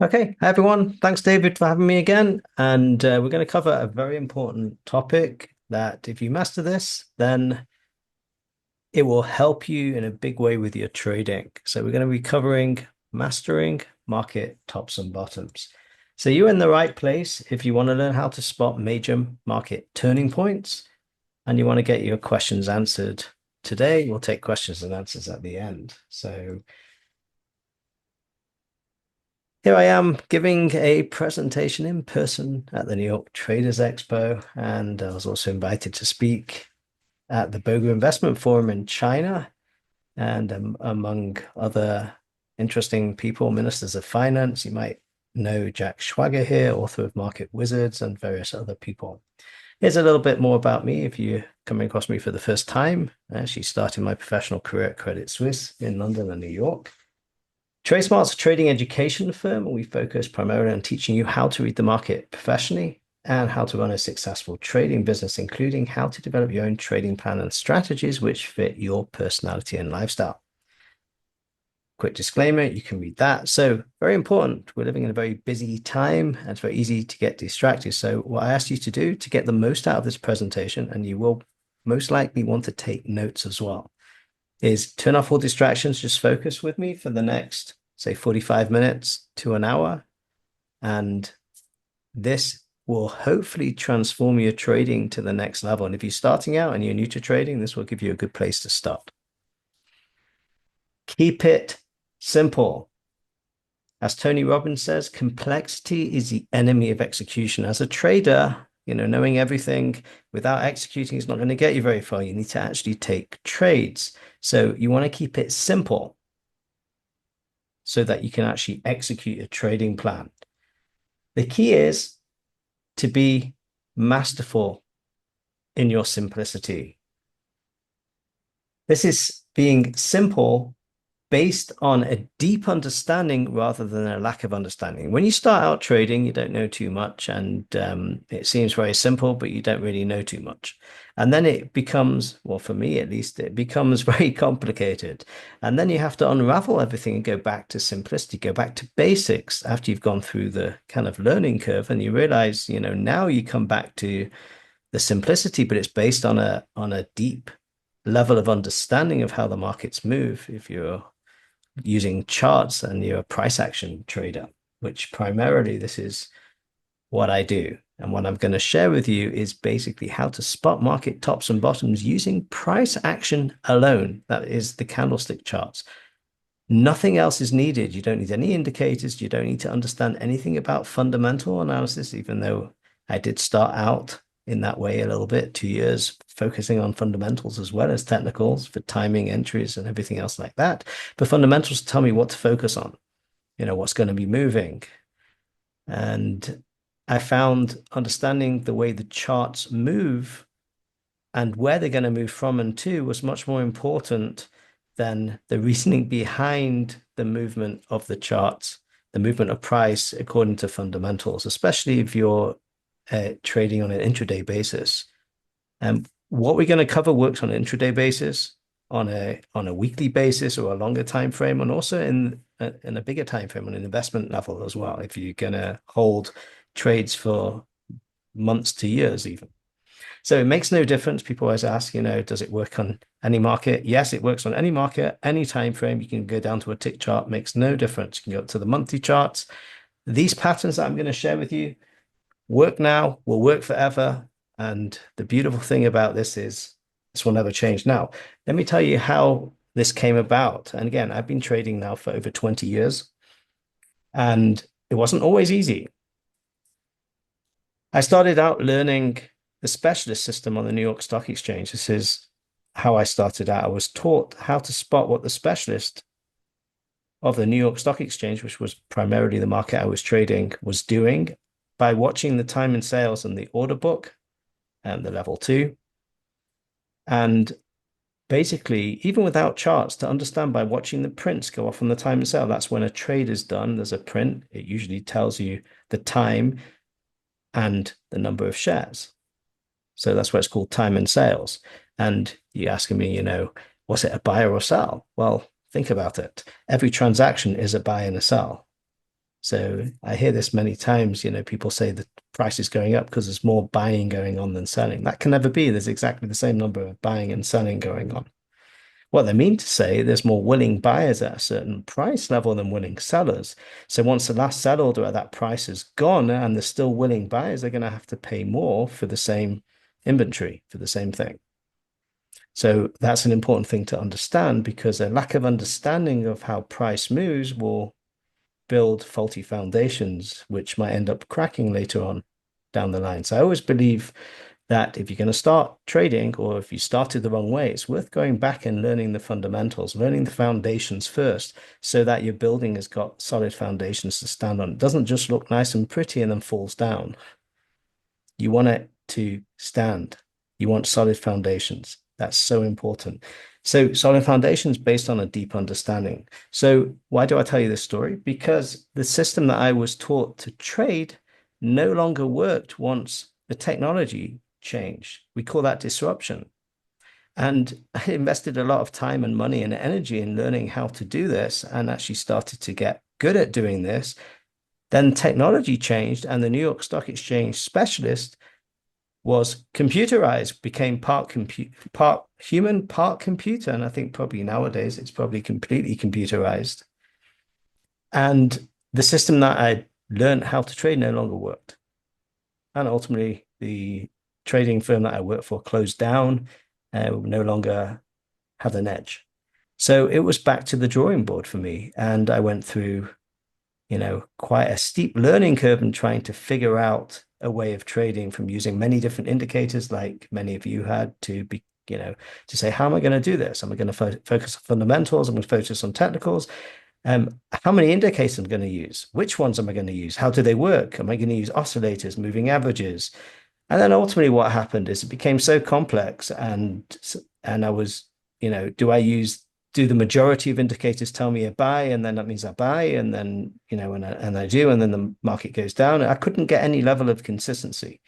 Okay, hi everyone. Thanks, David, for having me again. And we're going to cover a very important topic that if you master this, then it will help you in a big way with your trading. So we're going to be covering mastering market tops and bottoms. So you're in the right place if you want to learn how to spot major market turning points and you want to get your questions answered today. We'll take questions and answers at the end. So here I am giving a presentation in person at the New York Traders Expo, and I was also invited to speak at the Bogu Investment Forum in China, and among other interesting people, ministers of finance. You might know Jack Schwager here, author of Market Wizards, and various other people. Here's a little bit more about me if you're coming across me for the first time. I actually started my professional career at Credit Suisse in London and New York. TradeSmart's a trading education firm, and we focus primarily on teaching you how to read the market professionally and how to run a successful trading business, including how to develop your own trading plan and strategies which fit your personality and lifestyle. Quick disclaimer, you can read that. So, very important. We're living in a very busy time and it's very easy to get distracted. So, what I asked you to do to get the most out of this presentation, and you will most likely want to take notes as well, is turn off all distractions, just focus with me for the next, say, 45 minutes to an hour. And this will hopefully transform your trading to the next level. And if you're starting out and you're new to trading, this will give you a good place to start. Keep it simple. As Tony Robbins says, complexity is the enemy of execution. As a trader, knowing everything without executing is not going to get you very far. You need to actually take trades. So you want to keep it simple so that you can actually execute a trading plan. The key is to be masterful in your simplicity. This is being simple based on a deep understanding rather than a lack of understanding. When you start out trading, you don't know too much, and it seems very simple, but you don't really know too much. And then it becomes, well, for me at least, it becomes very complicated. And then you have to unravel everything and go back to simplicity, go back to basics after you've gone through the kind of learning curve, and you realize, now you come back to the simplicity, but it's based on a deep level of understanding of how the markets move. If you're using charts and you're a price action trader, which primarily this is what I do. And what I'm going to share with you is basically how to spot market tops and bottoms using price action alone. That is the candlestick charts. Nothing else is needed. You don't need any indicators. You don't need to understand anything about fundamental analysis, even though I did start out in that way a little bit, 2 years focusing on fundamentals as well as technicals for timing entries and everything else like that. But fundamentals tell me what to focus on, what's going to be moving. And I found understanding the way the charts move and where they're going to move from and to was much more important than the reasoning behind the movement of the charts, the movement of price according to fundamentals, especially if you're trading on an intraday basis. And what we're going to cover works on an intraday basis, on a weekly basis or a longer time frame, and also in a bigger time frame on an investment level as well. If you're going to hold trades for months to years even. So it makes no difference. People always ask, does it work on any market? Yes, it works on any market, any time frame. You can go down to a tick chart, makes no difference. You can go up to the monthly charts. These patterns that I'm going to share with you work now, will work forever. And the beautiful thing about this is this will never change. Now, let me tell you how this came about. And again, I've been trading now for over 20 years, and it wasn't always easy. I started out learning the specialist system on the New York Stock Exchange. This is how I started out. I was taught how to spot what the specialist of the New York Stock Exchange, which was primarily the market I was trading, was doing by watching the time and sales and the order book and the level two. And basically, even without charts, to understand by watching the prints go off on the time and sale, that's when a trade is done. There's a print. It usually tells you the time and the number of shares. So that's why it's called time and sales. And you're asking me, was it a buy or a sell? Well, think about it. Every transaction is a buy and a sell. So I hear this many times, people say the price is going up because there's more buying going on than selling. That can never be. There's exactly the same number of buying and selling going on. What they mean to say, there's more willing buyers at a certain price level than willing sellers. So once the last sell order at that price is gone and there's still willing buyers, they're going to have to pay more for the same inventory, for the same thing. So that's an important thing to understand, because a lack of understanding of how price moves will build faulty foundations, which might end up cracking later on down the line. So I always believe that if you're going to start trading, or if you started the wrong way, it's worth going back and learning the fundamentals, learning the foundations first, so that your building has got solid foundations to stand on. It doesn't just look nice and pretty and then falls down. You want it to stand. You want solid foundations. That's so important. So solid foundations based on a deep understanding. So why do I tell you this story? Because the system that I was taught to trade no longer worked once the technology changed. We call that disruption. And I invested a lot of time and money and energy in learning how to do this, and actually started to get good at doing this. Then technology changed, and the New York Stock Exchange specialist was computerized, became part human, part computer. And I think probably nowadays it's probably completely computerized. And the system that I learned how to trade no longer worked. And ultimately, the trading firm that I worked for closed down, no longer had an edge. So it was back to the drawing board for me. And I went through, quite a steep learning curve and trying to figure out a way of trading from using many different indicators, like many of you had, to be, to say, how am I going to do this? Am I going to focus on fundamentals? I'm going to focus on technicals. How many indicators am I going to use? Which ones am I going to use? How do they work? Am I going to use oscillators, moving averages? And then ultimately what happened is it became so complex, and I was, do the majority of indicators tell me a buy, and then that means I buy, and then, and I do, and then the market goes down. I couldn't get any level of consistency.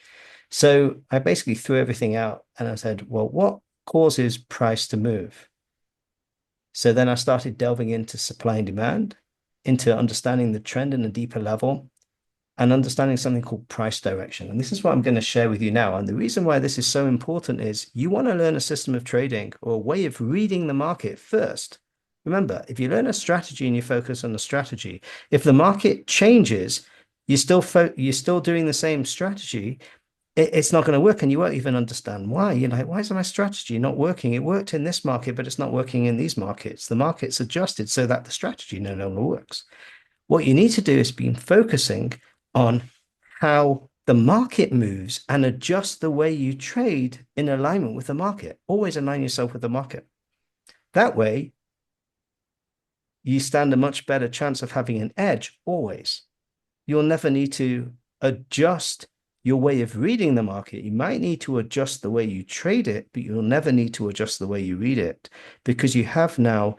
So I basically threw everything out and I said, well, what causes price to move? So then I started delving into supply and demand, into understanding the trend in a deeper level, and understanding something called price direction. And this is what I'm going to share with you now. And the reason why this is so important is you want to learn a system of trading or a way of reading the market first. Remember, if you learn a strategy and you focus on the strategy, if the market changes, you're still doing the same strategy, it's not going to work, and you won't even understand why. You're like, why is my strategy not working? It worked in this market, but it's not working in these markets. The market's adjusted so that the strategy no longer works. What you need to do is be focusing on how the market moves and adjust the way you trade in alignment with the market. Always align yourself with the market. That way, you stand a much better chance of having an edge always. You'll never need to adjust your way of reading the market. You might need to adjust the way you trade it, but you'll never need to adjust the way you read it, because you have now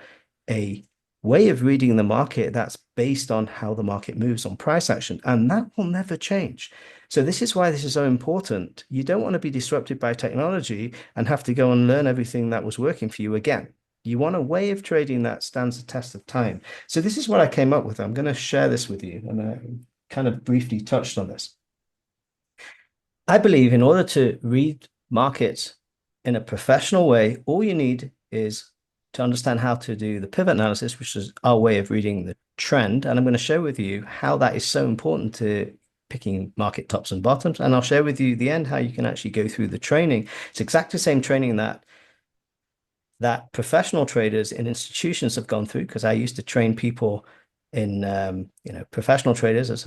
a way of reading the market that's based on how the market moves on price action, and that will never change. So this is why this is so important. You don't want to be disrupted by technology and have to go and learn everything that was working for you again. You want a way of trading that stands the test of time. So this is what I came up with. I'm going to share this with you, and I kind of briefly touched on this. I believe in order to read markets in a professional way, all you need is to understand how to do the pivot analysis, which is our way of reading the trend. And I'm going to share with you how that is so important to picking market tops and bottoms. And I'll share with you the end how you can actually go through the training. It's exactly the same training that professional traders in institutions have gone through, because I used to train people in professional traders as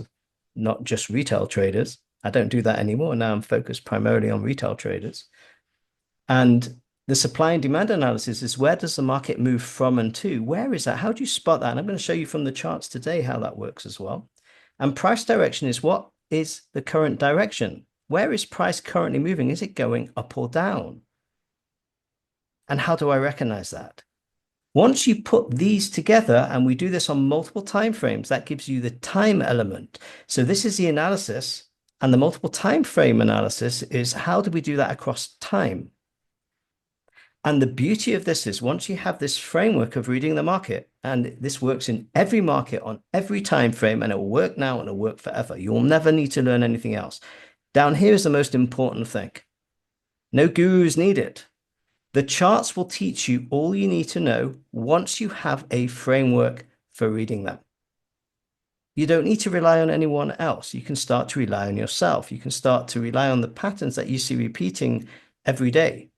not just retail traders. I don't do that anymore. Now I'm focused primarily on retail traders. And the supply and demand analysis is, where does the market move from and to? Where is that? How do you spot that? And I'm going to show you from the charts today how that works as well. And price direction is, what is the current direction? Where is price currently moving? Is it going up or down? And how do I recognize that? Once you put these together, and we do this on multiple time frames, that gives you the time element. So this is the analysis, and the multiple time frame analysis is, how do we do that across time? And the beauty of this is, once you have this framework of reading the market, And this works in every market on every time frame, and it will work now and it'll work forever. You'll never need to learn anything else. Down here is the most important thing. No gurus needed. The charts will teach you all you need to know once you have a framework for reading them. You don't need to rely on anyone else. You can start to rely on yourself. You can start to rely on the patterns that you see repeating every day.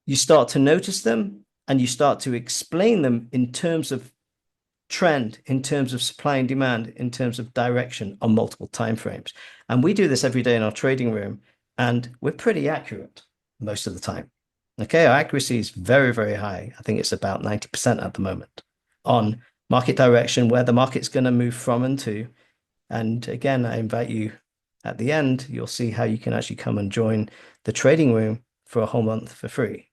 You start to notice them and you start to explain them in terms of trend, in terms of supply and demand, in terms of direction on multiple timeframes. And we do this every day in our trading room, and we're pretty accurate most of the time. Okay, our accuracy is very, very high. I think it's about 90% at the moment on market direction, where the market's going to move from and to. And again, I invite you at the end, you'll see how you can actually come and join the trading room for a whole month for free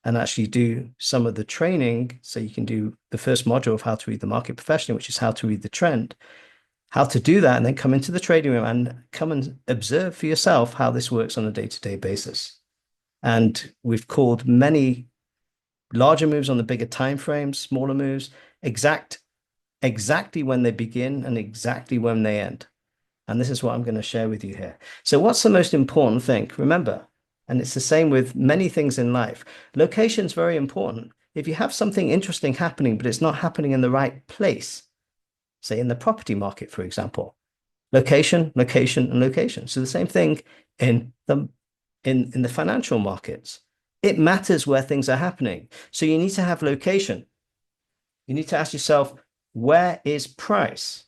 and actually do some of the training. So you can do the first module of how to read the market professionally, which is how to read the trend, how to do that, and then come into the trading room and come and observe for yourself how this works on a day-to-day basis. And we've called many larger moves on the bigger time frames, smaller moves, exactly when they begin and exactly when they end. And this is what I'm going to share with you here. So what's the most important thing? Remember, and it's the same with many things in life, location is very important. If you have something interesting happening, but it's not happening in the right place, say in the property market, for example, location, location, and location. So the same thing in the financial markets. It matters where things are happening. So you need to have location. You need to ask yourself, where is price?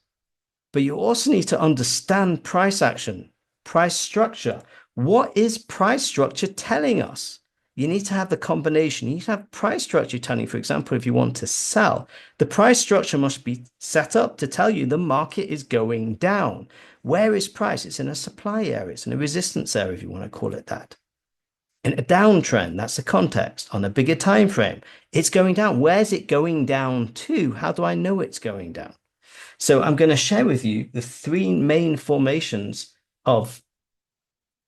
But you also need to understand price action, price structure. What is price structure telling us? You need to have the combination. You need to have price structure telling you, for example, if you want to sell, the price structure must be set up to tell you the market is going down. Where is price? It's in a supply area. It's in a resistance area, if you want to call it that. In a downtrend, that's the context. On a bigger time frame, it's going down. Where's it going down to? How do I know it's going down? So I'm going to share with you the three main formations of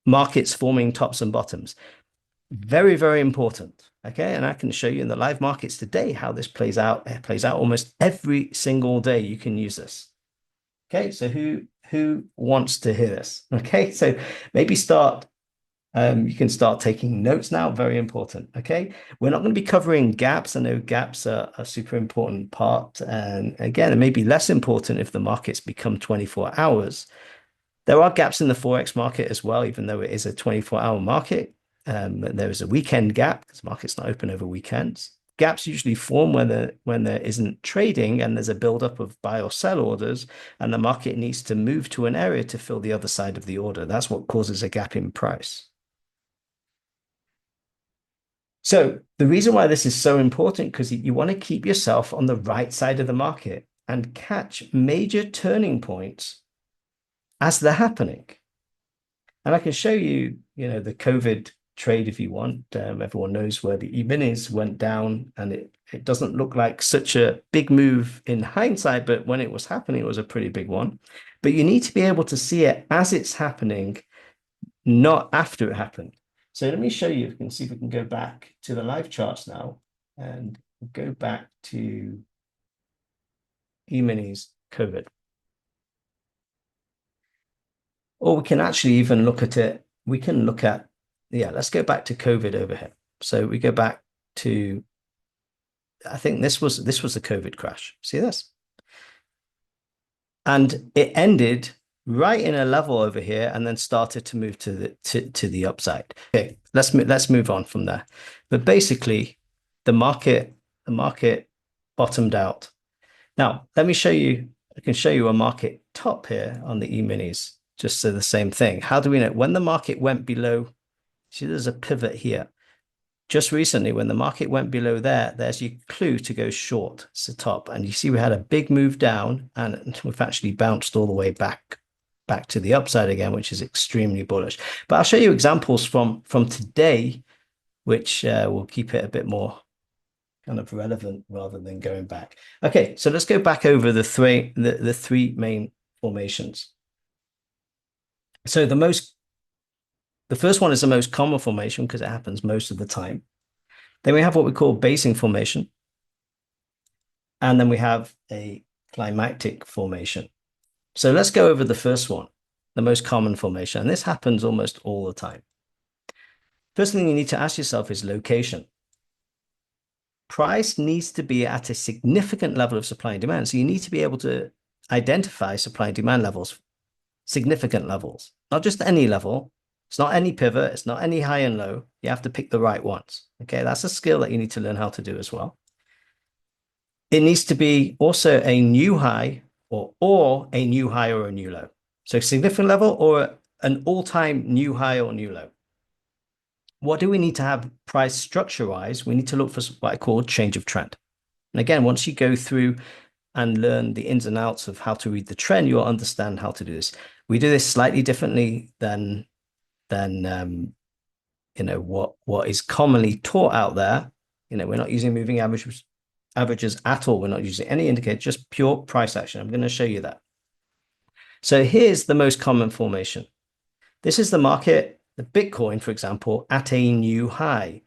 markets forming tops and bottoms. Very, very important. Okay. And I can show you in the live markets today how this plays out. It plays out almost every single day. You can use this. Okay. So who wants to hear this? Okay. So maybe start. You can start taking notes now. Very important. Okay. We're not going to be covering gaps. I know gaps are a super important part. And again, it may be less important if the markets become 24 hours. There are gaps in the Forex market as well, even though it is a 24-hour market. There is a weekend gap because the market's not open over weekends. Gaps usually form when there isn't trading and there's a buildup of buy or sell orders, and the market needs to move to an area to fill the other side of the order. That's what causes a gap in price. So the reason why this is so important, because you want to keep yourself on the right side of the market and catch major turning points as they're happening. And I can show you, the COVID trade if you want. Everyone knows where the E-minis went down, and it doesn't look like such a big move in hindsight, but when it was happening, it was a pretty big one. But you need to be able to see it as it's happening, not after it happened. So let me show you. You can see if we can go back to the live charts now and go back to E-minis COVID. Or we can actually even look at it. We can look at, let's go back to COVID over here. So we go back to, I think this was the COVID crash. See this? And it ended right in a level over here and then started to move to the upside. Okay, let's move on from there. But basically, the market bottomed out. Now, let me show you. I can show you a market top here on the E-minis. Just so the same thing. How do we know? When the market went below, see, there's a pivot here. Just recently, when the market went below there, there's your clue to go short. It's the top. And you see we had a big move down, and we've actually bounced all the way back to the upside again, which is extremely bullish. But I'll show you examples from today, which will keep it a bit more kind of relevant rather than going back. Okay, so let's go back over the three main formations. So the first one is the most common formation because it happens most of the time. Then we have what we call basing formation. And then we have a climactic formation. So let's go over the first one, the most common formation. And this happens almost all the time. First thing you need to ask yourself is location. Price needs to be at a significant level of supply and demand. So you need to be able to identify supply and demand levels, significant levels, not just any level. It's not any pivot. It's not any high and low. You have to pick the right ones. Okay, that's a skill that you need to learn how to do as well. It needs to be also a new high or a new high or a new low. So significant level or an all-time new high or new low. What do we need to have price structure-wise? We need to look for what I call change of trend. And again, once you go through and learn the ins and outs of how to read the trend, you'll understand how to do this. We do this slightly differently than what is commonly taught out there. We're not using moving averages at all. We're not using any indicator, just pure price action. I'm going to show you that. So here's the most common formation. This is the market, the Bitcoin, for example, at a new high.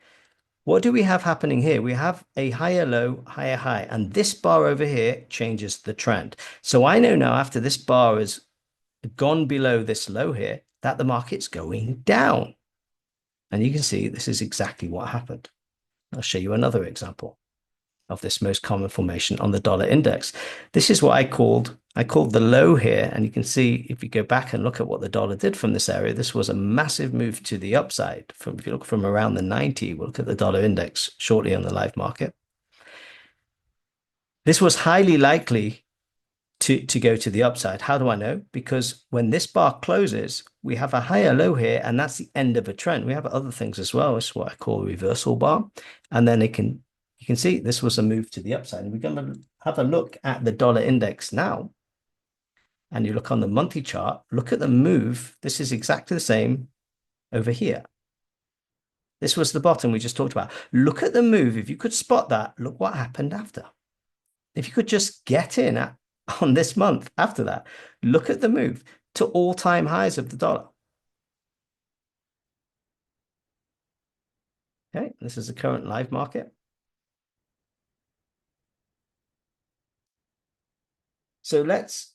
What do we have happening here? We have a higher low, higher high, and this bar over here changes the trend. So I know now after this bar has gone below this low here, that the market's going down. And you can see this is exactly what happened. I'll show you another example of this most common formation on the dollar index. This is what I called the low here. And you can see if you go back and look at what the dollar did from this area, this was a massive move to the upside. If you look from around the 90, we'll look at the dollar index shortly on the live market. This was highly likely to go to the upside. How do I know? Because when this bar closes, we have a higher low here, and that's the end of a trend. We have other things as well. It's what I call a reversal bar. And then you can see this was a move to the upside. And we're going to have a look at the dollar index now. And you look on the monthly chart, look at the move. This is exactly the same over here. This was the bottom we just talked about. Look at the move. If you could spot that, look what happened after. If you could just get in on this month after that, look at the move to all-time highs of the dollar. Okay, this is the current live market. So let's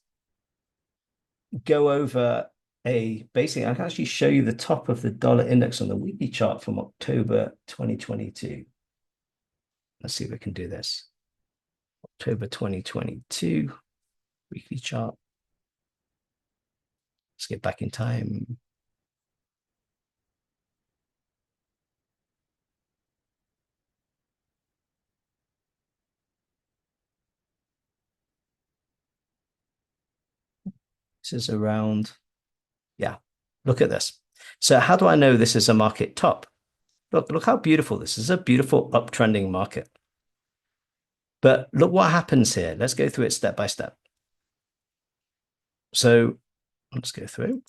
go over a basic. I can actually show you the top of the dollar index on the weekly chart from October 2022. Let's see if we can do this. October 2022 weekly chart. Let's get back in time. This is around, yeah, look at this. So how do I know this is a market top? Look how beautiful this is. A beautiful uptrending market. But look what happens here. Let's go through it step by step. So let's go through.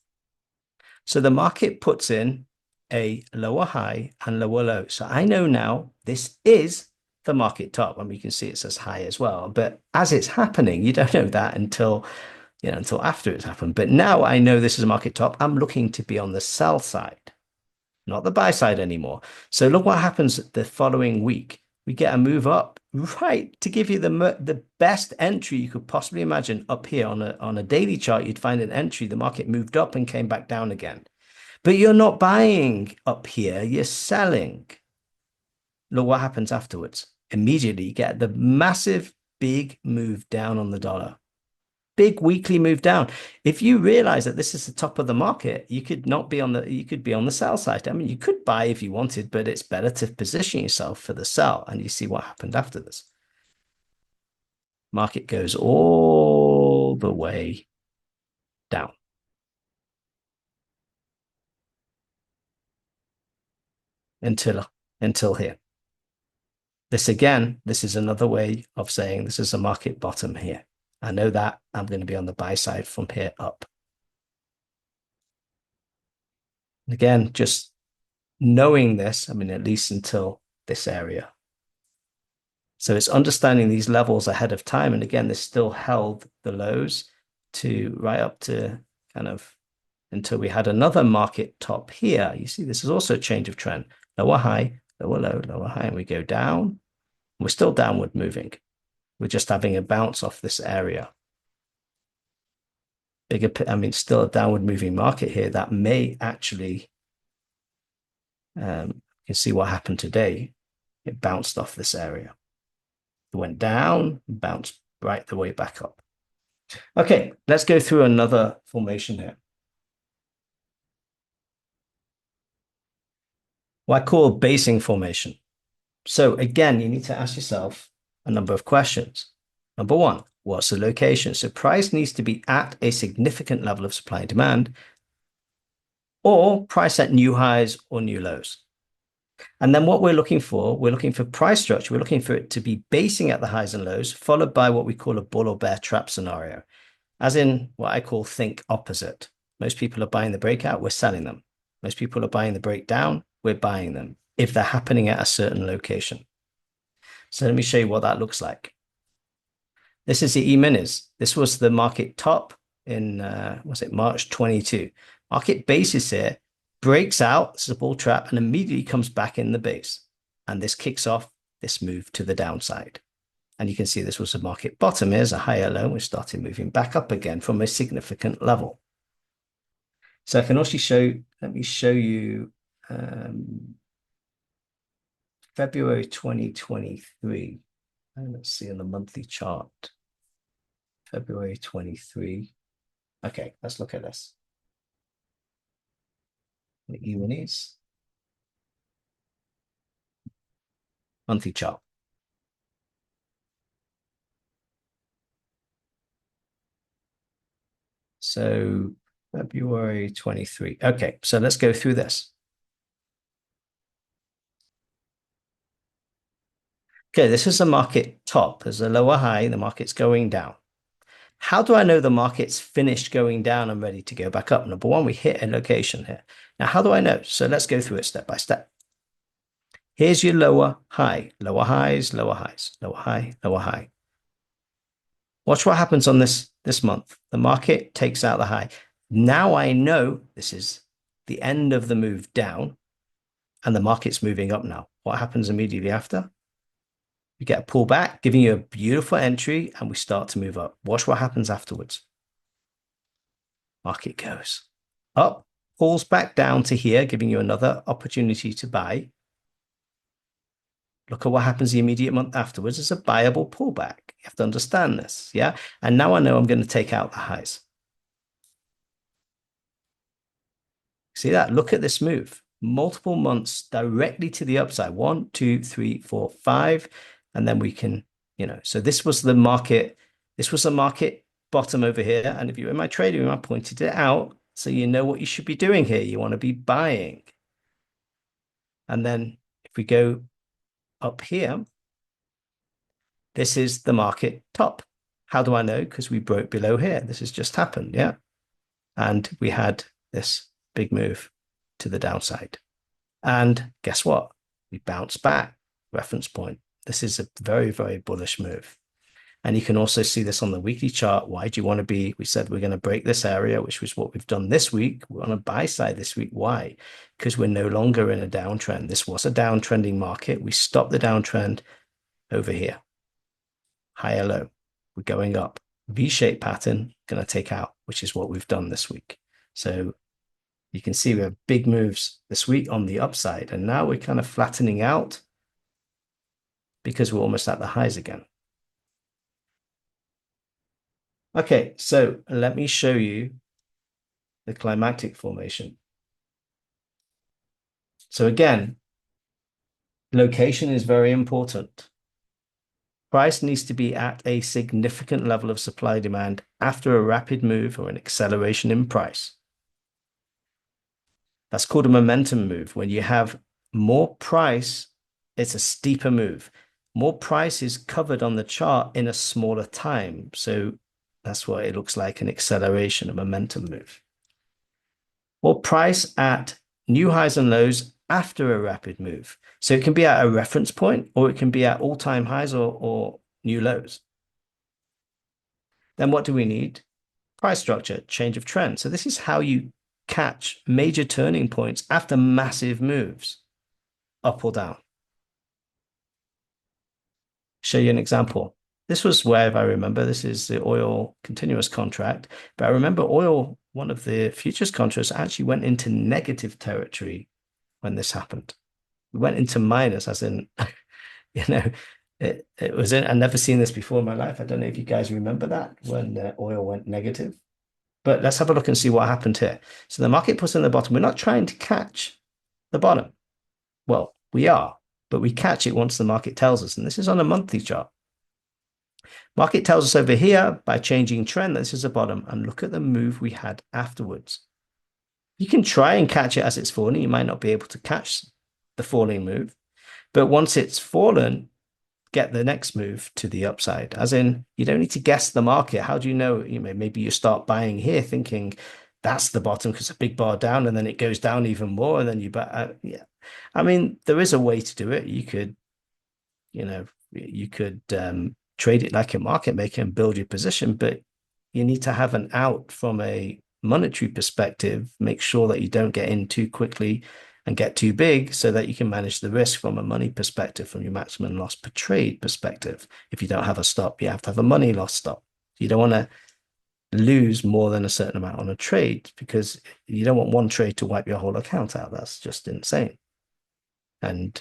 So the market puts in a lower high and lower low. So I know now this is the market top, and we can see it says high as well. But as it's happening, you don't know that until after it's happened. But now I know this is a market top. I'm looking to be on the sell side, not the buy side anymore. So look what happens the following week. We get a move up, right, to give you the best entry you could possibly imagine up here on a daily chart. You'd find an entry. The market moved up and came back down again. But you're not buying up here. You're selling. Look what happens afterwards. Immediately, you get the massive, big move down on the dollar. Big weekly move down. If you realize that this is the top of the market, you could be on the sell side. I mean, you could buy if you wanted, but it's better to position yourself for the sell. And you see what happened after this. Market goes all the way down. Until here. This is another way of saying this is a market bottom here. I know that I'm going to be on the buy side from here up. Again, just knowing this, I mean, at least until this area. So it's understanding these levels ahead of time. And again, this still held the lows to right up to kind of until we had another market top here. You see, this is also a change of trend. Lower high, lower low, lower high, and we go down. We're still downward moving. We're just having a bounce off this area. I mean, still a downward moving market here that may actually, you can see what happened today. It bounced off this area. It went down, bounced right the way back up. Okay, let's go through another formation here. What I call a basing formation. So again, you need to ask yourself a number of questions. Number one, what's the location? So price needs to be at a significant level of supply and demand, or price at new highs or new lows. And then what we're looking for price structure. We're looking for it to be basing at the highs and lows, followed by what we call a bull or bear trap scenario, as in what I call think opposite. Most people are buying the breakout, we're selling them. Most people are buying the breakdown, we're buying them if they're happening at a certain location. So let me show you what that looks like. This is the E-minis. This was the market top in, was it March 22? Market basis here breaks out, this is a bull trap, and immediately comes back in the base. And this kicks off this move to the downside. And you can see this was a market bottom. Here's a higher low. We started moving back up again from a significant level. So I can also let me show you February 2023. And let's see on the monthly chart. February 23. Okay, let's look at this. The E-minis. Monthly chart. So February 23. Okay, so let's go through this. Okay, this is a market top. There's a lower high. The market's going down. How do I know the market's finished going down and ready to go back up? Number one, we hit a location here. Now, how do I know? So let's go through it step by step. Here's your lower high, lower highs, lower highs, lower high, lower high. Watch what happens on this month. The market takes out the high. Now I know this is the end of the move down and the market's moving up now. What happens immediately after? You get a pullback, giving you a beautiful entry, and we start to move up. Watch what happens afterwards. Market goes up, pulls back down to here, giving you another opportunity to buy. Look at what happens the immediate month afterwards. It's a buyable pullback. You have to understand this, yeah? And now I know I'm going to take out the highs. See that? Look at this move. Multiple months directly to the upside. 1, 2, 3, 4, 5. And then we can, so this was the market. This was a market bottom over here. And if you're in my trading room, I pointed it out. So you know what you should be doing here. You want to be buying. And then if we go up here, this is the market top. How do I know? Because we broke below here. This has just happened, yeah? And we had this big move to the downside. And guess what? We bounced back, reference point. This is a very, very bullish move. And you can also see this on the weekly chart. Why do you want to be? We said we're going to break this area, which was what we've done this week. We're on a buy side this week. Why? Because we're no longer in a downtrend. This was a downtrending market. We stopped the downtrend over here. Higher low. We're going up. V-shaped pattern, going to take out, which is what we've done this week. So you can see we have big moves this week on the upside. And now we're kind of flattening out because we're almost at the highs again. Okay, so let me show you the climactic formation. So again, location is very important. Price needs to be at a significant level of supply demand after a rapid move or an acceleration in price. That's called a momentum move. When you have more price, it's a steeper move. More price is covered on the chart in a smaller time. So that's what it looks like, an acceleration, a momentum move. Or price at new highs and lows after a rapid move. So it can be at a reference point, or it can be at all-time highs or new lows. Then what do we need? Price structure, change of trend. So this is how you catch major turning points after massive moves, up or down. show you an example. This was where, if I remember, this is the oil continuous contract. But I remember oil, one of the futures contracts actually went into negative territory when this happened. We went into minus, as in, you know, it was in, I've never seen this before in my life. I don't know if you guys remember that when oil went negative. But let's have a look and see what happened here. So the market puts in the bottom. We're not trying to catch the bottom. Well, we are, but we catch it once the market tells us. And this is on a monthly chart. Market tells us over here by changing trend that this is a bottom. And look at the move we had afterwards. You can try and catch it as it's falling. You might not be able to catch the falling move. But once it's fallen, get the next move to the upside. As in, you don't need to guess the market. How do you know? Maybe you start buying here thinking that's the bottom because a big bar down and then it goes down even more. And then you buy. Yeah. I mean, there is a way to do it. You could trade it like a market maker and build your position, but you need to have an out from a monetary perspective. Make sure that you don't get in too quickly and get too big so that you can manage the risk from a money perspective, from your maximum loss per trade perspective. If you don't have a stop, you have to have a money loss stop. You don't want to lose more than a certain amount on a trade because you don't want one trade to wipe your whole account out. That's just insane. And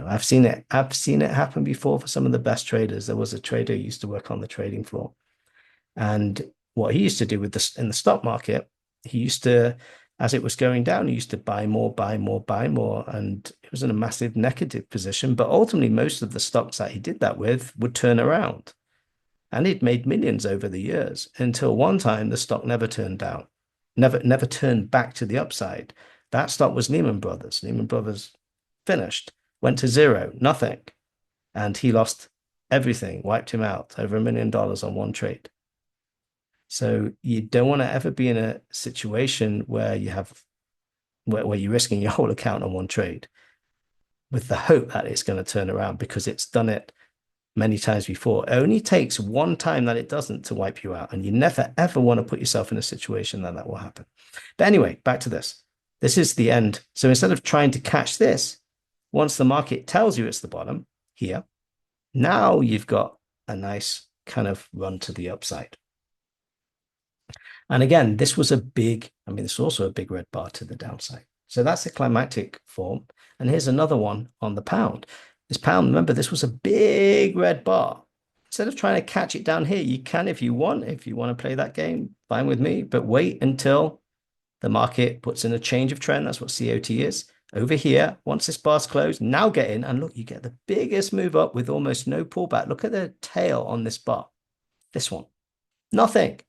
I've seen it happen before for some of the best traders. There was a trader who used to work on the trading floor. And what he used to do with this in the stock market, he used to, as it was going down, he used to buy more, buy more, buy more. And it was in a massive negative position. But ultimately, most of the stocks that he did that with would turn around. And he'd made millions over the years until one time the stock never turned down, never turned back to the upside. That stock was Lehman Brothers. Lehman Brothers finished, went to zero, nothing. And he lost everything, wiped him out, over $1 million on one trade. So you don't want to ever be in a situation where where you're risking your whole account on one trade with the hope that it's going to turn around, because it's done it many times before. It only takes one time that it doesn't to wipe you out. And you never, ever want to put yourself in a situation that will happen. But anyway, back to this. This is the end. So instead of trying to catch this, once the market tells you it's the bottom here, now you've got a nice kind of run to the upside. And again, this was this is also a big red bar to the downside. So that's the climactic form. And here's another one on the pound. This pound, remember, this was a big red bar. Instead of trying to catch it down here, you can if you want. If you want to play that game, fine with me. But wait until the market puts in a change of trend. That's what COT is. Over here, once this bar's closed, now get in. And look, you get the biggest move up with almost no pullback. Look at the tail on this bar. This one. Nothing.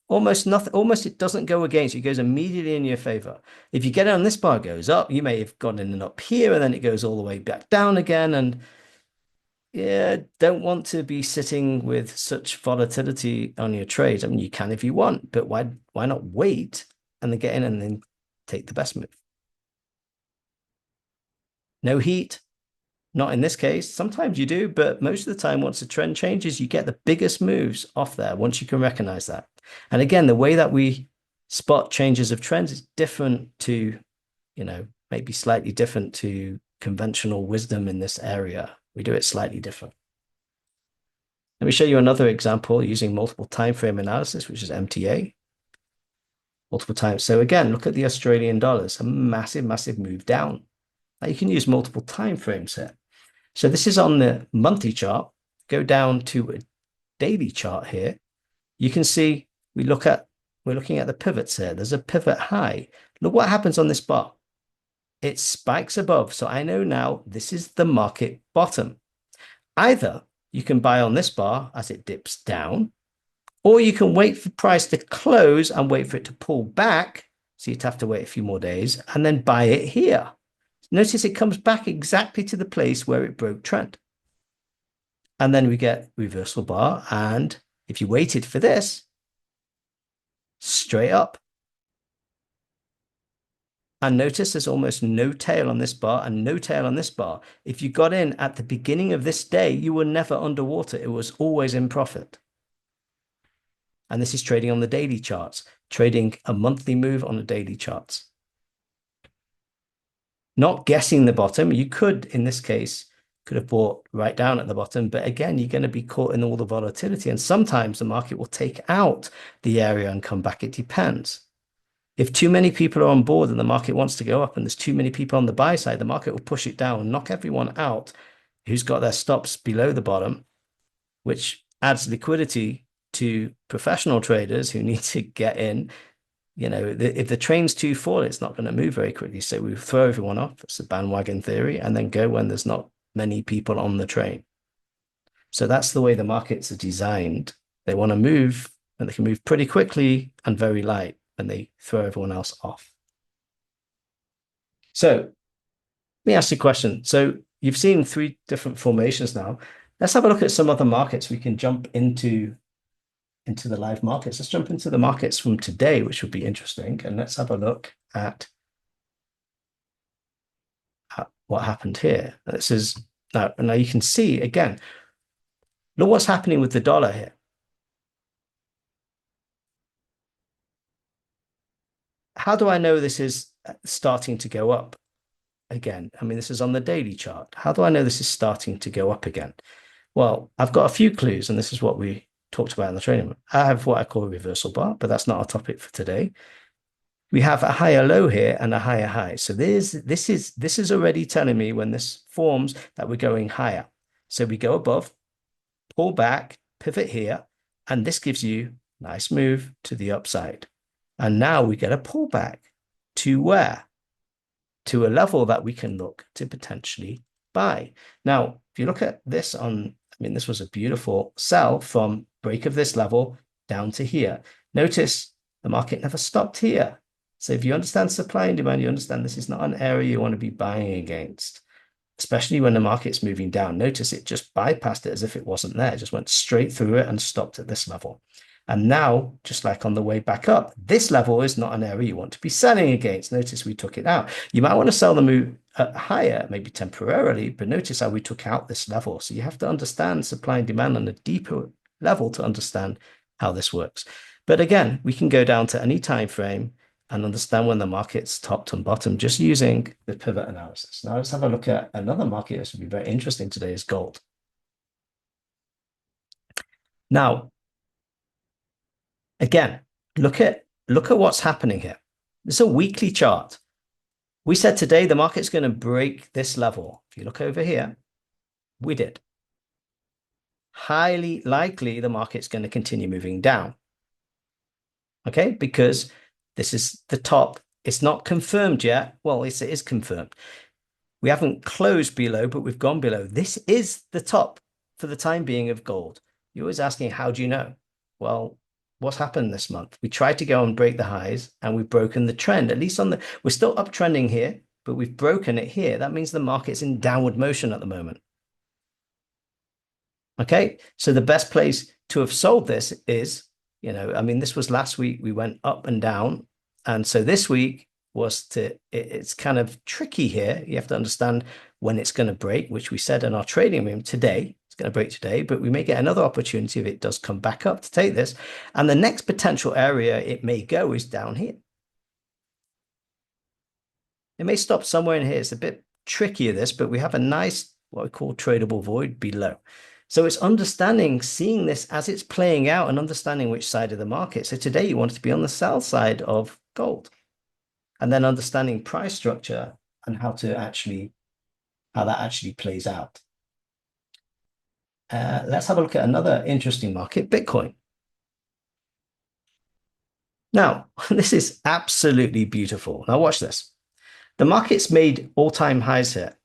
Almost nothing. Almost it doesn't go against you. It goes immediately in your favor. If you get it on this bar, it goes up. You may have gone in and up here, and then it goes all the way back down again. And yeah, don't want to be sitting with such volatility on your trades. I mean, you can if you want, but why not wait and then get in and then take the best move? No heat. Not in this case. Sometimes you do, but most of the time, once the trend changes, you get the biggest moves off there once you can recognize that. And again, the way that we spot changes of trends is different to, maybe slightly different to conventional wisdom in this area. We do it slightly different. Let me show you another example using multiple time frame analysis, which is MTA. Multiple times. So again, look at the Australian dollars, a massive, massive move down. Now you can use multiple time frames here. So this is on the monthly chart. Go down to a daily chart here. You can see we're looking at the pivots here. There's a pivot high. Look what happens on this bar. It spikes above. So I know now this is the market bottom. Either you can buy on this bar as it dips down, or you can wait for price to close and wait for it to pull back. So you'd have to wait a few more days and then buy it here. Notice it comes back exactly to the place where it broke trend. And then we get reversal bar. And if you waited for this, straight up. And notice there's almost no tail on this bar and no tail on this bar. If you got in at the beginning of this day, you were never underwater. It was always in profit. And this is trading on the daily charts, trading a monthly move on the daily charts. Not guessing the bottom. You could, in this case, could have bought right down at the bottom. But again, you're going to be caught in all the volatility. And sometimes the market will take out the area and come back. It depends. If too many people are on board and the market wants to go up and there's too many people on the buy side, the market will push it down and knock everyone out who's got their stops below the bottom, which adds liquidity to professional traders who need to get in. If the train's too full, it's not going to move very quickly. So we throw everyone off. It's a bandwagon theory, and then go when there's not many people on the train. So that's the way the markets are designed. They want to move, and they can move pretty quickly and very light, and they throw everyone else off. So let me ask you a question. So you've seen 3 different formations now. Let's have a look at some other markets we can jump into the live markets. Let's jump into the markets from today, which would be interesting. And let's have a look at what happened here. This is now you can see again, look what's happening with the dollar here. How do I know this is starting to go up again? I mean, this is on the daily chart. How do I know this is starting to go up again? Well, I've got a few clues, and this is what we talked about in the training room. I have what I call a reversal bar, but that's not our topic for today. We have a higher low here and a higher high. So this is already telling me when this forms that we're going higher. So we go above, pull back, pivot here, and this gives you a nice move to the upside. And now we get a pullback to where? To a level that we can look to potentially buy. Now, if you look at this this was a beautiful sell from break of this level down to here. Notice the market never stopped here. So if you understand supply and demand, you understand this is not an area you want to be buying against, especially when the market's moving down. Notice it just bypassed it as if it wasn't there. It just went straight through it and stopped at this level. And now, just like on the way back up, this level is not an area you want to be selling against. Notice we took it out. You might want to sell the move higher, maybe temporarily, but notice how we took out this level. So you have to understand supply and demand on a deeper level to understand how this works. But again, we can go down to any time frame and understand when the market's topped and bottom just using the pivot analysis. Now let's have a look at another market that's going to be very interesting today is gold. Now, again, look at what's happening here. This is a weekly chart. We said today the market's going to break this level. If you look over here, we did. Highly likely the market's going to continue moving down. Okay, because this is the top. It's not confirmed yet. Well, it is confirmed. We haven't closed below, but we've gone below. This is the top for the time being of gold. You're always asking, how do you know? Well, what's happened this month? We tried to go and break the highs and we've broken the trend, at least we're still uptrending here, but we've broken it here. That means the market's in downward motion at the moment. Okay, so the best place to have sold this is, this was last week, we went up and down. And so this week it's kind of tricky here. You have to understand when it's going to break, which we said in our trading room today. It's going to break today, but we may get another opportunity if it does come back up to take this. And the next potential area it may go is down here. It may stop somewhere in here. It's a bit trickier, this, but we have a nice, what we call tradable void below. So it's understanding, seeing this as it's playing out and understanding which side of the market. So today you want to be on the sell side of gold, and then understanding price structure and how that actually plays out. Let's have a look at another interesting market, Bitcoin. Now, this is absolutely beautiful. Now watch this. The market's made all-time highs here.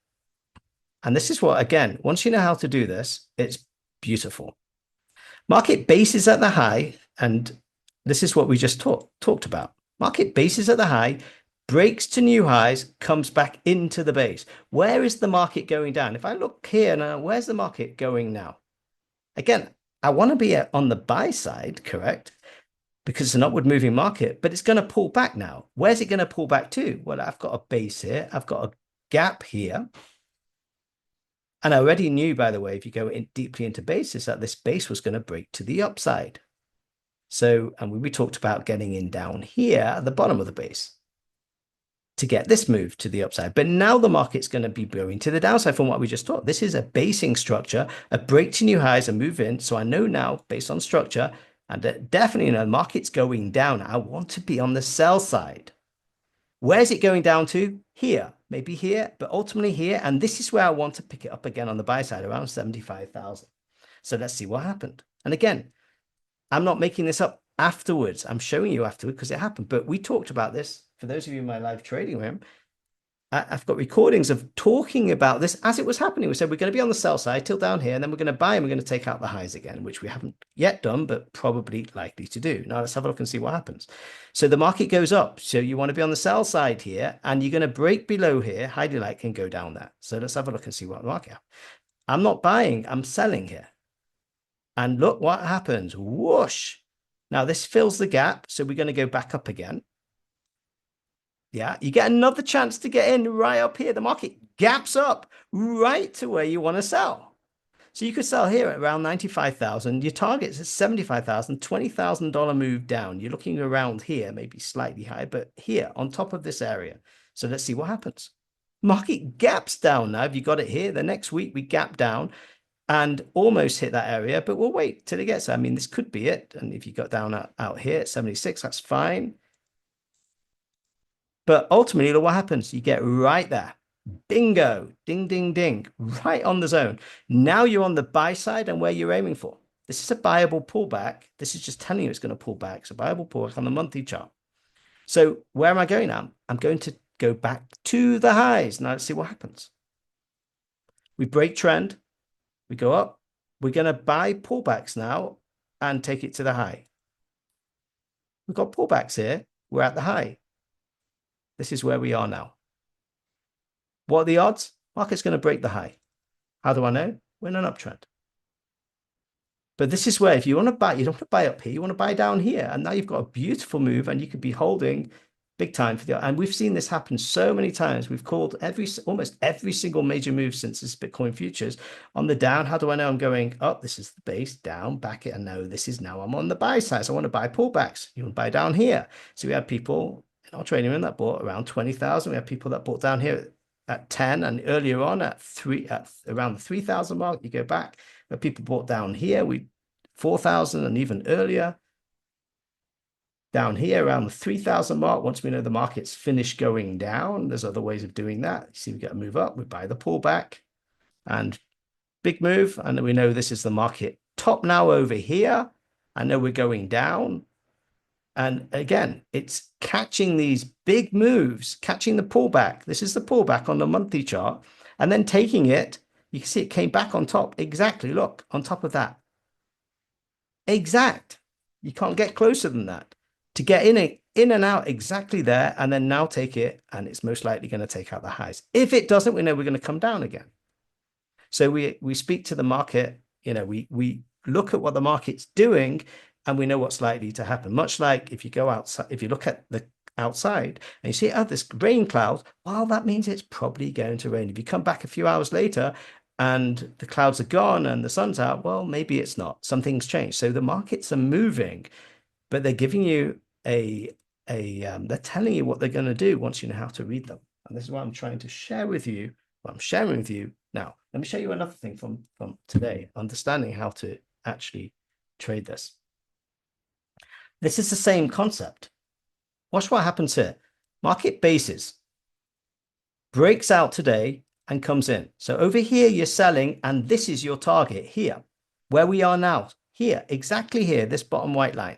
And this is what, again, once you know how to do this, it's beautiful. Market base is at the high, and this is what we just talked about. Market base is at the high, breaks to new highs, comes back into the base. Where is the market going down? If I look here now, where's the market going now? Again, I want to be on the buy side, correct? Because it's an upward moving market, but it's going to pull back now. Where's it going to pull back to? Well, I've got a base here. I've got a gap here. And I already knew, by the way, if you go deeply into basis, that this base was going to break to the upside. So, and we talked about getting in down here at the bottom of the base. to get this move to the upside. But now the market's going to be going to the downside from what we just taught. This is a basing structure, a break to new highs, a move in. So I know now, based on structure, and definitely, the market's going down. I want to be on the sell side. Where's it going down to? Here, maybe here, but ultimately here. And this is where I want to pick it up again on the buy side, around 75,000. So let's see what happened. And again, I'm not making this up afterwards. I'm showing you afterwards because it happened. But we talked about this. For those of you in my live trading room, I've got recordings of talking about this as it was happening. We said we're going to be on the sell side till down here, and then we're going to buy and we're going to take out the highs again, which we haven't yet done, but probably likely to do. Now let's have a look and see what happens. So the market goes up. So you want to be on the sell side here, and you're going to break below here, highly likely, and go down there. So let's have a look and see what the market. I'm not buying, I'm selling here. And look what happens. Whoosh. Now this fills the gap. So we're going to go back up again. Yeah, you get another chance to get in right up here. The market gaps up right to where you want to sell. So you could sell here at around 95,000. Your target's at 75,000, $20,000 move down. You're looking around here, maybe slightly higher, but here on top of this area. So let's see what happens. Market gaps down now. If you got it here, the next week we gap down and almost hit that area, but we'll wait till it gets there. I mean, this could be it. And if you got down out here at 76, that's fine. But ultimately, look what happens. You get right there. Bingo. Ding, ding, ding. Right on the zone. Now you're on the buy side and where you're aiming for. This is a buyable pullback. This is just telling you it's going to pull back. It's a buyable pullback on the monthly chart. So where am I going now? I'm going to go back to the highs. Now let's see what happens. We break trend. We go up. We're going to buy pullbacks now and take it to the high. We've got pullbacks here. We're at the high. This is where we are now. What are the odds? Market's going to break the high. How do I know? We're in an uptrend. But this is where if you want to buy, you don't want to buy up here, you want to buy down here. And now you've got a beautiful move and you could be holding big time for the, and we've seen this happen so many times. We've called almost every single major move since this Bitcoin futures on the down. How do I know I'm going up? This is the base, down, back it. And no, this is now I'm on the buy side. So I want to buy pullbacks. You want to buy down here. So we have people in our trading room that bought around 20,000. We have people that bought down here at 10 and earlier on at around the 3,000 mark. You go back, but people bought down here, 4,000 and even earlier. Down here around the 3,000 mark, once we know the market's finished going down, there's other ways of doing that. You see, we get a move up, we buy the pullback and big move. And we know this is the market top now over here. I know we're going down. And again, it's catching these big moves, catching the pullback. This is the pullback on the monthly chart. And then taking it, you can see it came back on top. Exactly, look, on top of that. Exact. You can't get closer than that. To get in and out exactly there, and then now take it, and it's most likely going to take out the highs. If it doesn't, we know we're going to come down again. So we speak to the market, we look at what the market's doing, and we know what's likely to happen. Much like if you go outside, if you look at the outside and you see, oh, this rain cloud, well, that means it's probably going to rain. If you come back a few hours later and the clouds are gone and the sun's out, well, maybe it's not. Something's changed. So the markets are moving, but they're giving you they're telling you what they're going to do once you know how to read them. And this is what I'm trying to share with you. What I'm sharing with you now. Let me show you another thing from today, understanding how to actually trade this. This is the same concept. Watch what happens here. Market bases breaks out today and comes in. So over here, you're selling, and this is your target here, where we are now, here, exactly here, this bottom white line.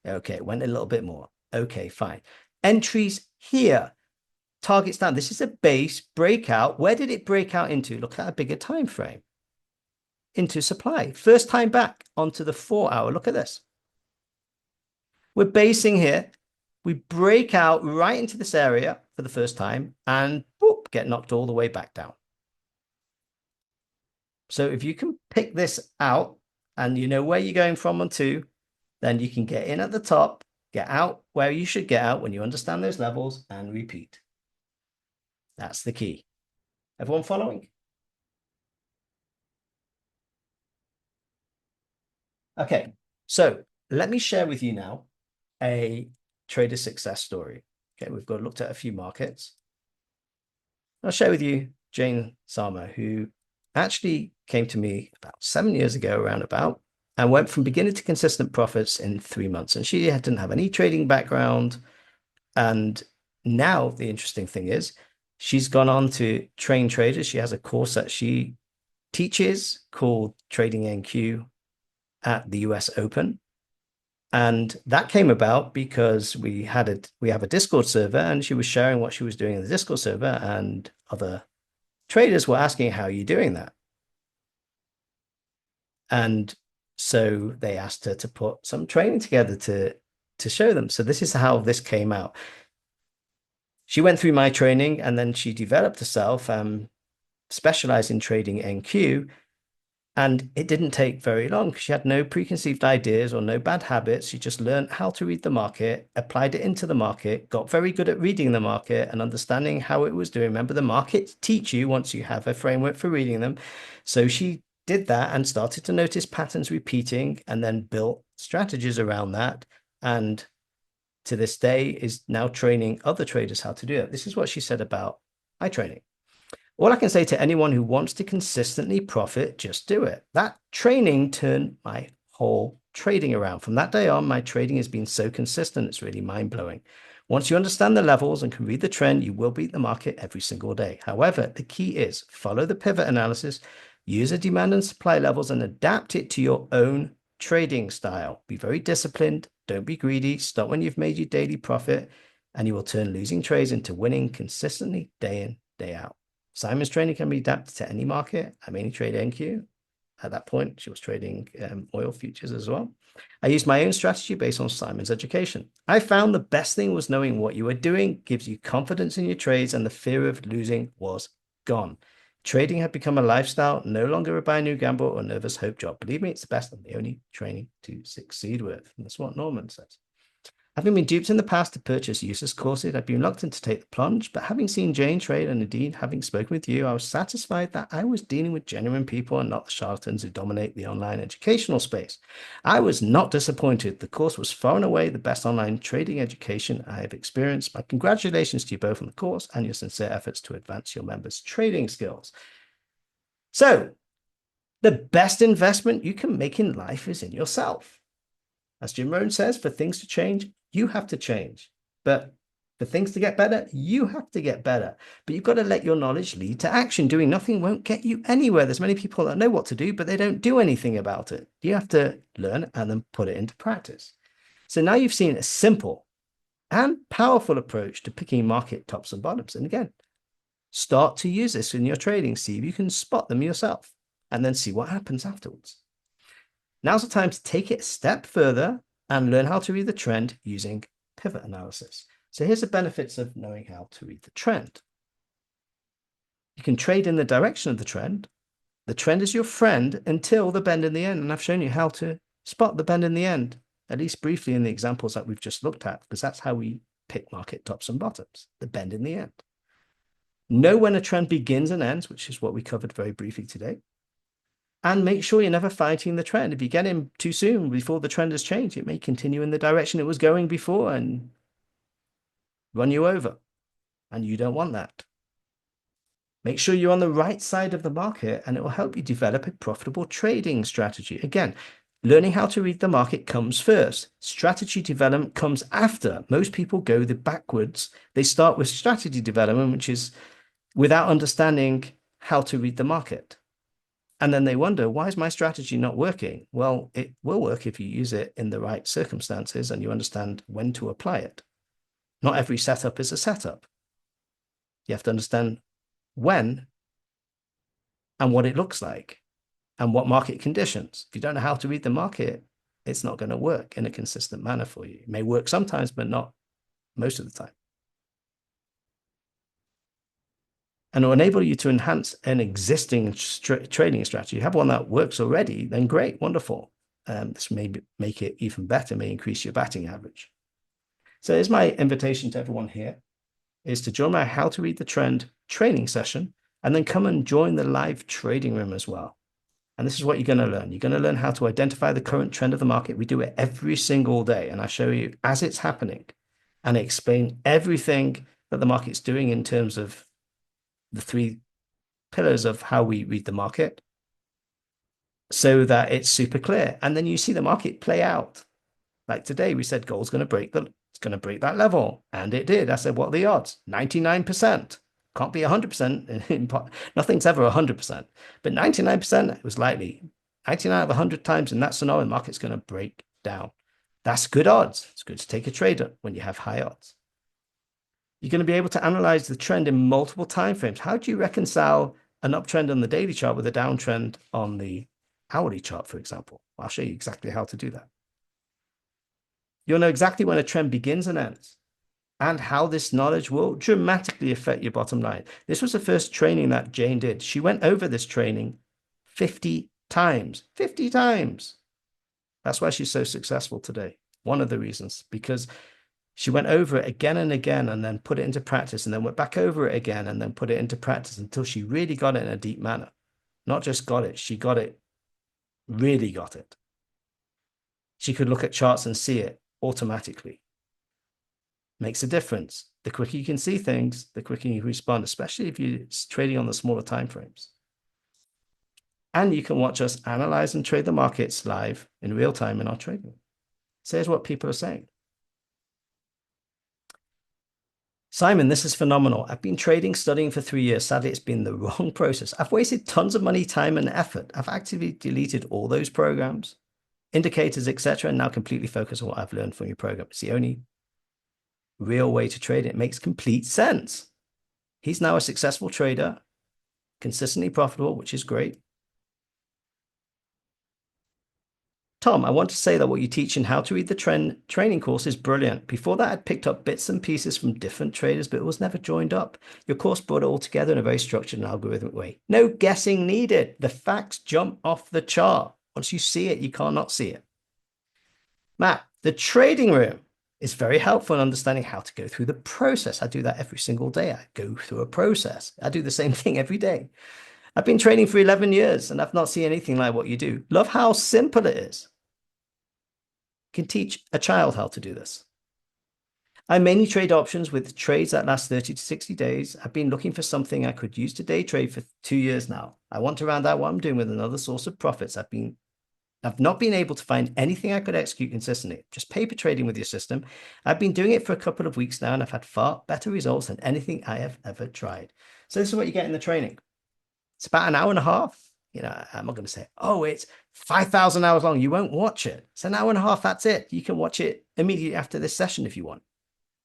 Okay, it went a little bit more. Okay, fine. Entries here, targets down. This is a base breakout. Where did it break out into? Look at a bigger time frame. Into supply. First time back onto the 4 hour. Look at this. We're basing here. We break out right into this area for the first time and whoop, get knocked all the way back down. So if you can pick this out and you know where you're going from and to, then you can get in at the top, get out where you should get out when you understand those levels, and repeat. That's the key. Everyone following? Okay, so let me share with you now a trader success story. Okay, we've got looked at a few markets. I'll share with you Jane Sama, who actually came to me about 7 years ago, around about, and went from beginning to consistent profits in 3 months. And she didn't have any trading background. And now the interesting thing is she's gone on to train traders. She has a course that she teaches called Trading NQ at the US Open. And that came about because we have a Discord server, and she was sharing what she was doing in the Discord server, and other traders were asking, how are you doing that? And so they asked her to put some training together to show them. So this is how this came out. She went through my training, and then she developed herself, specialized in trading NQ. And it didn't take very long. She had no preconceived ideas or no bad habits. She just learned how to read the market, applied it into the market, got very good at reading the market and understanding how it was doing. Remember, the markets teach you once you have a framework for reading them. So she did that and started to notice patterns repeating, and then built strategies around that. And to this day is now training other traders how to do it. This is what she said about my training. All I can say to anyone who wants to consistently profit, just do it. That training turned my whole trading around. From that day on, my trading has been so consistent, it's really mind-blowing. Once you understand the levels and can read the trend, you will beat the market every single day. However, the key is follow the pivot analysis, use the demand and supply levels, and adapt it to your own trading style. Be very disciplined. Don't be greedy. Stop when you've made your daily profit, and you will turn losing trades into winning consistently day in, day out. Simon's training can be adapted to any market. I mainly trade NQ. At that point, she was trading oil futures as well. I used my own strategy based on Simon's education. I found the best thing was knowing what you were doing gives you confidence in your trades, and the fear of losing was gone. Trading had become a lifestyle, no longer a buy new gamble or nervous hope job. Believe me, it's the best and the only training to succeed with. And that's what Norman says. Having been duped in the past to purchase useless courses, I'd been reluctant to take the plunge, but having seen Jane trade, and indeed having spoken with you, I was satisfied that I was dealing with genuine people and not the charlatans who dominate the online educational space. I was not disappointed. The course was far and away the best online trading education I have experienced. My congratulations to you both on the course and your sincere efforts to advance your members' trading skills. So, the best investment you can make in life is in yourself. As Jim Rohn says, for things to change, you have to change. But for things to get better, you have to get better. But you've got to let your knowledge lead to action. Doing nothing won't get you anywhere. There's many people that know what to do, but they don't do anything about it. You have to learn and then put it into practice. So now you've seen a simple and powerful approach to picking market tops and bottoms. And again, start to use this in your trading. See if you can spot them yourself, and then see what happens afterwards. Now's the time to take it a step further and learn how to read the trend using pivot analysis. So here's the benefits of knowing how to read the trend. You can trade in the direction of the trend. The trend is your friend until the bend in the end. And I've shown you how to spot the bend in the end, at least briefly in the examples that we've just looked at, because that's how we pick market tops and bottoms, the bend in the end. Know when a trend begins and ends, which is what we covered very briefly today. And make sure you're never fighting the trend. If you get in too soon before the trend has changed, it may continue in the direction it was going before and run you over. And you don't want that. Make sure you're on the right side of the market, and it will help you develop a profitable trading strategy. Again, learning how to read the market comes first. Strategy development comes after. Most people go the backwards. They start with strategy development, which is without understanding how to read the market. And then they wonder, why is my strategy not working? Well, it will work if you use it in the right circumstances and you understand when to apply it. Not every setup is a setup. You have to understand when and what it looks like and what market conditions. If you don't know how to read the market, it's not going to work in a consistent manner for you. It may work sometimes, but not most of the time. And will enable you to enhance an existing trading strategy. You have one that works already, then great, wonderful. This may make it even better, may increase your batting average. So here's my invitation to everyone here, is to join my How to Read the Trend training session, and then come and join the live trading room as well. And this is what you're going to learn. You're going to learn how to identify the current trend of the market. We do it every single day, and I show you as it's happening. and explain everything that the market's doing in terms of the three pillars of how we read the market so that it's super clear. And then you see the market play out. Like today, we said gold's going to it's going to break that level. And it did. I said, what are the odds? 99%. Can't be 100%. Nothing's ever 100%. But 99%, it was likely. 99 out of 100 times in that scenario, the market's going to break down. That's good odds. It's good to take a trade when you have high odds. You're going to be able to analyze the trend in multiple time frames. How do you reconcile an uptrend on the daily chart with a downtrend on the hourly chart, for example? I'll show you exactly how to do that. You'll know exactly when a trend begins and ends and how this knowledge will dramatically affect your bottom line. This was the first training that Jane did. She went over this training 50 times. 50 times. That's why she's so successful today. One of the reasons, because she went over it again and again and then put it into practice and then went back over it again and then put it into practice until she really got it in a deep manner. Not just got it, she got it, really got it. She could look at charts and see it automatically. Makes a difference. The quicker you can see things, the quicker you respond, especially if you're trading on the smaller time frames. And you can watch us analyze and trade the markets live in real time in our trading. So here's what people are saying. Simon, this is phenomenal. I've been trading, studying for 3 years. Sadly, it's been the wrong process. I've wasted tons of money, time, and effort. I've actively deleted all those programs, indicators, etc., and now completely focus on what I've learned from your program. It's the only real way to trade it. It makes complete sense. He's now a successful trader, consistently profitable, which is great. Tom, I want to say that what you teach in How to Read the Trend training course is brilliant. Before that, I'd picked up bits and pieces from different traders, but it was never joined up. Your course brought it all together in a very structured and algorithmic way. No guessing needed. The facts jump off the chart. Once you see it, you can't not see it. Matt, the trading room is very helpful in understanding how to go through the process. I do that every single day. I go through a process. I do the same thing every day. I've been trading for 11 years and I've not seen anything like what you do. Love how simple it is. You can teach a child how to do this. I mainly trade options with trades that last 30 to 60 days. I've been looking for something I could use to day trade for 2 years now. I want to round out what I'm doing with another source of profits. I've not been able to find anything I could execute consistently. Just paper trading with your system. I've been doing it for a couple of weeks now, and I've had far better results than anything I have ever tried. So this is what you get in the training. It's about an hour and a half. You know, I'm not going to say, oh, it's 5,000 hours long. You won't watch it. It's an hour and a half. That's it. You can watch it immediately after this session if you want.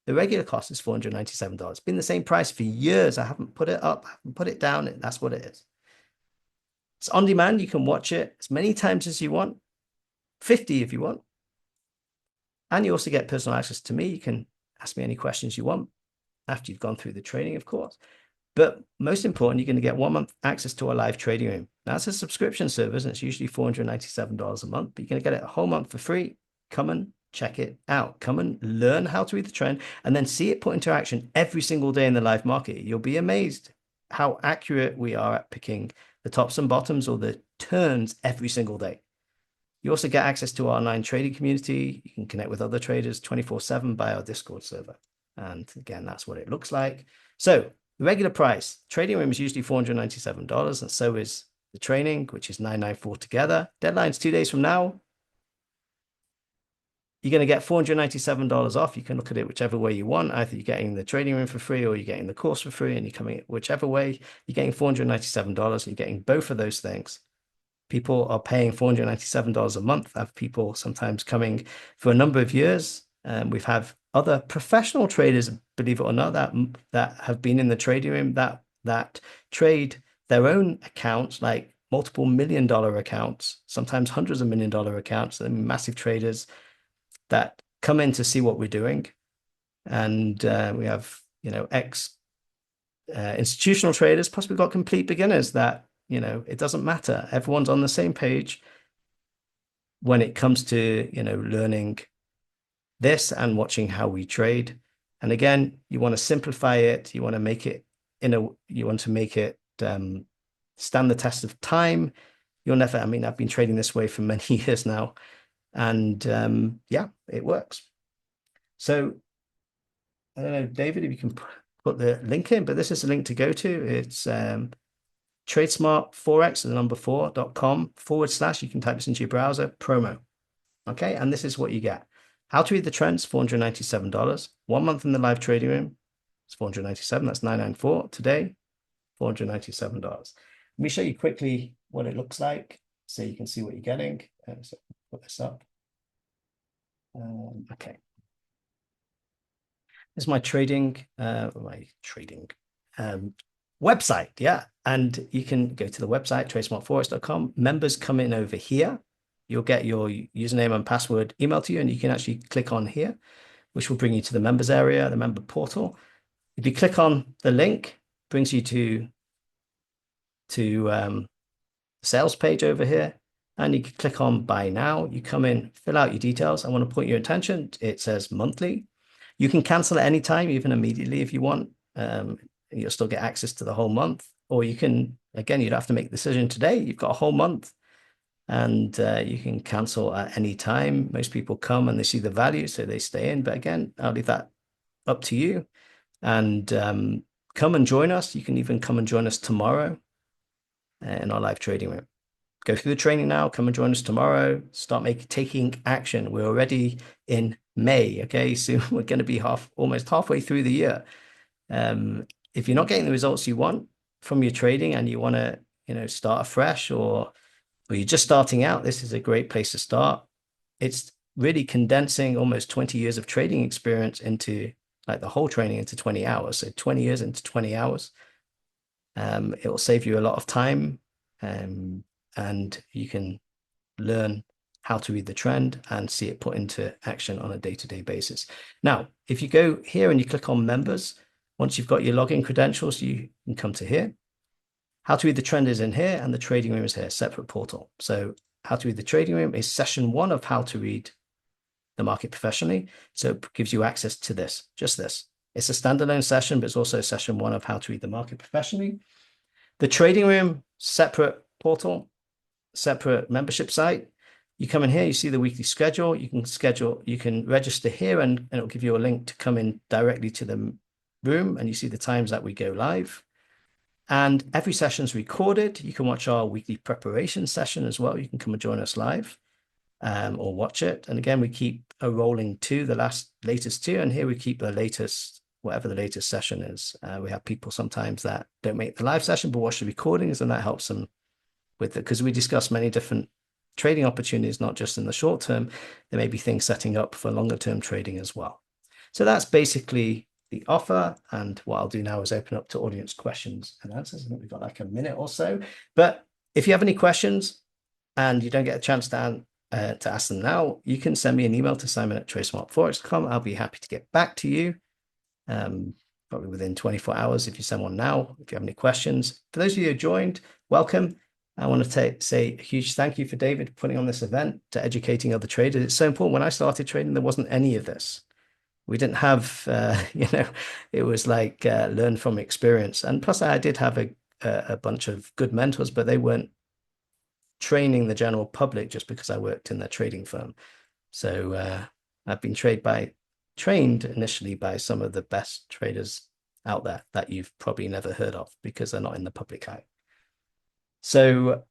The regular cost is $497. It's been the same price for years. I haven't put it up, I haven't put it down. That's what it is. It's on demand. You can watch it as many times as you want, 50 if you want. And you also get personal access to me. You can ask me any questions you want after you've gone through the training, of course. But most important, you're going to get 1 month access to our live trading room. Now, it's a subscription service, and it's usually $497 a month, but you're going to get it a whole month for free. Come and check it out. Come and learn how to read the trend and then see it put into action every single day in the live market. You'll be amazed how accurate we are at picking the tops and bottoms or the turns every single day. You also get access to our online trading community. You can connect with other traders 24/7 by our Discord server. And again, that's what it looks like. So the regular price, trading room is usually $497, and so is the training, which is $994 together. Deadline's 2 days from now. You're going to get $497 off. You can look at it whichever way you want. Either you're getting the trading room for free or you're getting the course for free, and you're coming whichever way. You're getting $497 and you're getting both of those things. People are paying $497 a month. I have people sometimes coming for a number of years. We've had other professional traders, believe it or not, that have been in the trading room that trade their own accounts, like multiple $1 million accounts, sometimes hundreds of $1 million accounts. They're massive traders that come in to see what we're doing. And we have, institutional traders, plus we've got complete beginners that, it doesn't matter. Everyone's on the same page when it comes to, learning this and watching how we trade. And again, you want to simplify it. You want to make it stand the test of time. I've been trading this way for many years now. And yeah, it works. So I don't know, David, if you can put the link in, but this is a link to go to. It's TradeSmartForex, the number 4.com/. You can type this into your browser, promo. Okay, and this is what you get. How to read the trends, $497. 1 month in the live trading room, it's $497. That's $994. Today, $497. Let me show you quickly what it looks like so you can see what you're getting. So put this up. Okay. This is my trading website. Yeah. And you can go to the website, TradeSmartForex.com. Members come in over here. You'll get your username and password emailed to you, and you can actually click on here, which will bring you to the members area, the member portal. If you click on the link, it brings you to the sales page over here, and you can click on buy now. You come in, fill out your details. I want to point your attention. It says monthly. You can cancel at any time, even immediately if you want. You'll still get access to the whole month. Or you can, again, you'd have to make a decision today. You've got a whole month, and you can cancel at any time. Most people come and they see the value, so they stay in. But again, I'll leave that up to you. And come and join us. You can even come and join us tomorrow in our live trading room. Go through the training now. Come and join us tomorrow. Start taking action. We're already in May. Okay, so we're going to be almost halfway through the year. If you're not getting the results you want from your trading and you want to, start afresh, or you're just starting out, this is a great place to start. It's really condensing almost 20 years of trading experience into like the whole training into 20 hours. So 20 years into 20 hours. It will save you a lot of time, and you can learn how to read the trend and see it put into action on a day-to-day basis. Now, if you go here and you click on members, once you've got your login credentials, you can come to here. How to read the trend is in here, and the trading room is here, separate portal. So how to read the trading room is session 1 of how to read the market professionally. So it gives you access to this, just this. It's a standalone session, but it's also session 1 of how to read the market professionally. The trading room, separate portal, separate membership site. You come in here, you see the weekly schedule. You can register here, and it'll give you a link to come in directly to the room, and you see the times that we go live. And every session is recorded. You can watch our weekly preparation session as well. You can come and join us live, or watch it. And again, we keep a rolling 2, the latest 2, and here we keep the latest, whatever the latest session is. We have people sometimes that don't make the live session but watch the recordings, and that helps them with it, because we discuss many different trading opportunities, not just in the short term. There may be things setting up for longer term trading as well. So that's basically the offer. And what I'll do now is open up to audience questions and answers. I think we've got like a minute or so. But if you have any questions and you don't get a chance to ask them now, you can send me an email to Simon@TradeSmartForex.com. I'll be happy to get back to you. Probably within 24 hours if you send one now, if you have any questions. For those of you who joined, welcome. I want to say a huge thank you for David putting on this event, to educating other traders. It's so important. When I started trading, there wasn't any of this. We didn't have, it was like learn from experience. And plus I did have a bunch of good mentors, but they weren't training the general public just because I worked in their trading firm. So I've been trained initially by some of the best traders out there that you've probably never heard of, because they're not in the public eye. So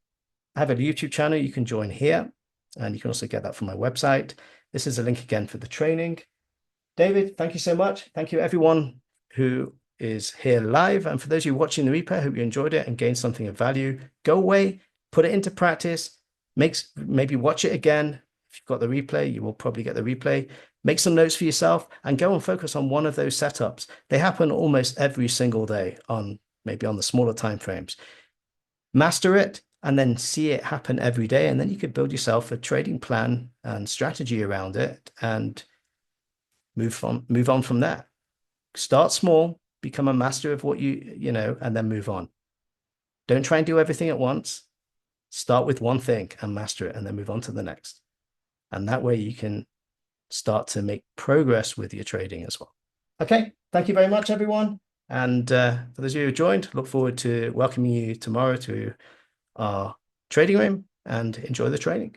I have a YouTube channel. You can join here, and you can also get that from my website. This is a link again for the training. David, thank you so much. Thank you everyone who is here live. And for those of you watching the replay, I hope you enjoyed it and gained something of value. Go away, put it into practice, maybe watch it again. If you've got the replay, you will probably get the replay. Make some notes for yourself and go and focus on one of those setups. They happen almost every single day, maybe on the smaller time frames. Master it and then see it happen every day. And then you could build yourself a trading plan and strategy around it and move on from there. Start small, become a master of what and then move on. Don't try and do everything at once. Start with one thing and master it, and then move on to the next. And that way you can start to make progress with your trading as well. Okay, thank you very much, everyone. And for those of you who joined, look forward to welcoming you tomorrow to our trading room, and enjoy the training.